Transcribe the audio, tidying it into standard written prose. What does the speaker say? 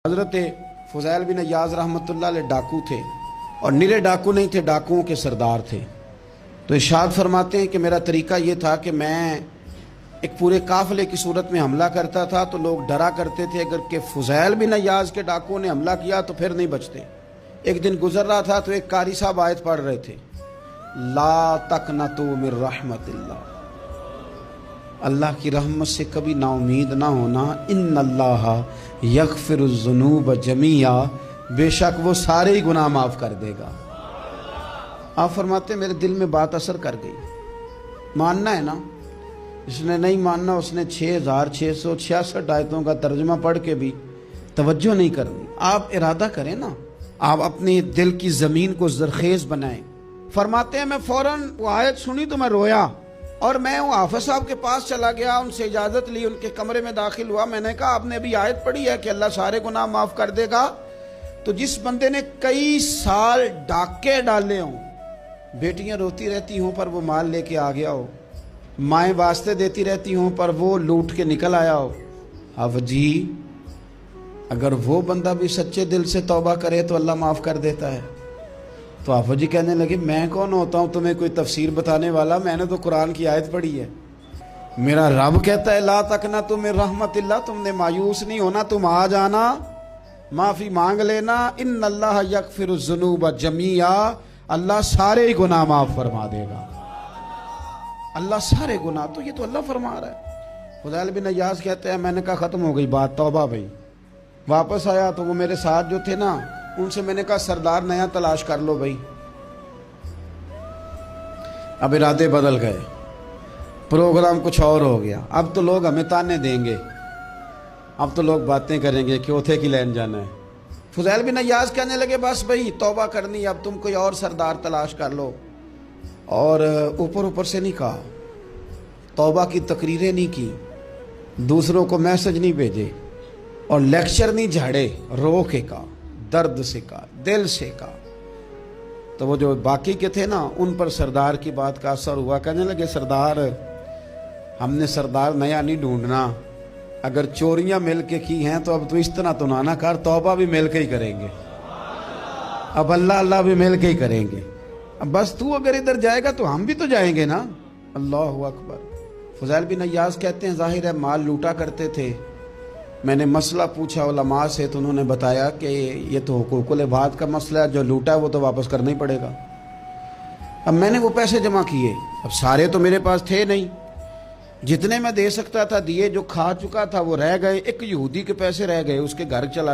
حضرت فضیل بن عیاض رحمۃ اللہ علیہ ڈاکو تھے، اور نرے ڈاکو نہیں تھے، ڈاکوؤں کے سردار تھے۔ تو ارشاد فرماتے ہیں کہ میرا طریقہ یہ تھا کہ میں ایک پورے قافلے کی صورت میں حملہ کرتا تھا تو لوگ ڈرا کرتے تھے اگر کہ فضیل بن عیاض کے ڈاکوؤں نے حملہ کیا تو پھر نہیں بچتے۔ ایک دن گزر رہا تھا تو ایک قاری صاحب آیت پڑھ رہے تھے، لا تقنطوا من رحمت اللہ، اللہ کی رحمت سے کبھی نا امید نہ ہونا، ان اللہ یغفر الذنوب جمیعا، بے شک وہ سارے ہی گناہ معاف کر دے گا۔ آپ فرماتے ہیں میرے دل میں بات اثر کر گئی، ماننا ہے نا۔ جس نے نہیں ماننا اس نے 6666 آیتوں کا ترجمہ پڑھ کے بھی توجہ نہیں کرنی۔ آپ ارادہ کریں نا، آپ اپنے دل کی زمین کو زرخیز بنائیں۔ فرماتے ہیں میں فوراً وہ آیت سنی تو میں رویا، اور میں وہ حافظ صاحب کے پاس چلا گیا، ان سے اجازت لی، ان کے کمرے میں داخل ہوا۔ میں نے کہا آپ نے ابھی آیت پڑھی ہے کہ اللہ سارے گناہ معاف کر دے گا؟ تو جس بندے نے کئی سال ڈاکے ڈالے ہوں، بیٹیاں روتی رہتی ہوں پر وہ مال لے کے آ گیا ہو، مائیں واسطے دیتی رہتی ہوں پر وہ لوٹ کے نکل آیا ہو، اب جی اگر وہ بندہ بھی سچے دل سے توبہ کرے تو اللہ معاف کر دیتا ہے۔ تو آفو جی کہنے لگے میں کون ہوتا ہوں تمہیں کوئی تفسیر بتانے والا، میں نے تو قرآن کی آیت پڑھی ہے، میرا رب کہتا ہے لا تقنطوا من رحمت اللہ، تم نے مایوس نہیں ہونا، تم آ جانا، معافی مانگ لینا، ان اللہ یغفر الذنوب جمیعا، اللہ سارے ہی گناہ معاف فرما دے گا، اللہ سارے گناہ۔ تو یہ تو اللہ فرما رہا ہے۔ فضیل بن عیاض کہتے ہیں میں نے کہا ختم ہو گئی بات، توبہ بھائی۔ واپس آیا تو وہ میرے ساتھ جو تھے نا ان سے میں نے کہا سردار نیا تلاش کر لو بھائی۔ اب ارادے بدل گئے، پروگرام کچھ اور ہو گیا۔ اب تو لوگ ہمیں تانے دیں گے، اب تو لوگ باتیں کریں گے کہ اوتھے کی لین جانا ہے۔ فضیل بن عیاض کہنے لگے بس بھائی توبہ کرنی، اب تم کوئی اور سردار تلاش کر لو۔ اور اوپر سے نہیں کہا، توبہ کی تقریریں نہیں کی، دوسروں کو میسج نہیں بھیجے، اور لیکچر نہیں جھاڑے، رو کے کہا، درد سے کہا، دل سے کہا۔ تو وہ جو باقی کے تھے نا ان پر سردار کی بات کا اثر ہوا، کہنے لگے سردار ہم نے سردار نیا نہیں ڈھونڈنا، اگر چوریاں مل کے کی ہیں تو اب تو اس طرح تو نہ کر، توبہ بھی مل کے ہی کریں گے، اب اللہ بھی مل کے ہی کریں گے، اب بس تو اگر ادھر جائے گا تو ہم بھی تو جائیں گے نا۔ اللہ اکبر۔ فضیل بن عیاض کہتے ہیں ظاہر ہے مال لوٹا کرتے تھے، میں نے مسئلہ پوچھا علماء سے تو انہوں نے بتایا کہ یہ تو حقوق العباد کا مسئلہ ہے، جو لوٹا ہے وہ تو واپس کرنا ہی پڑے گا۔ اب میں نے وہ پیسے جمع کیے، اب سارے تو میرے پاس تھے نہیں، جتنے میں دے سکتا تھا دیے، جو کھا چکا تھا وہ رہ گئے، ایک یہودی کے پیسے رہ گئے، اس کے گھر چلا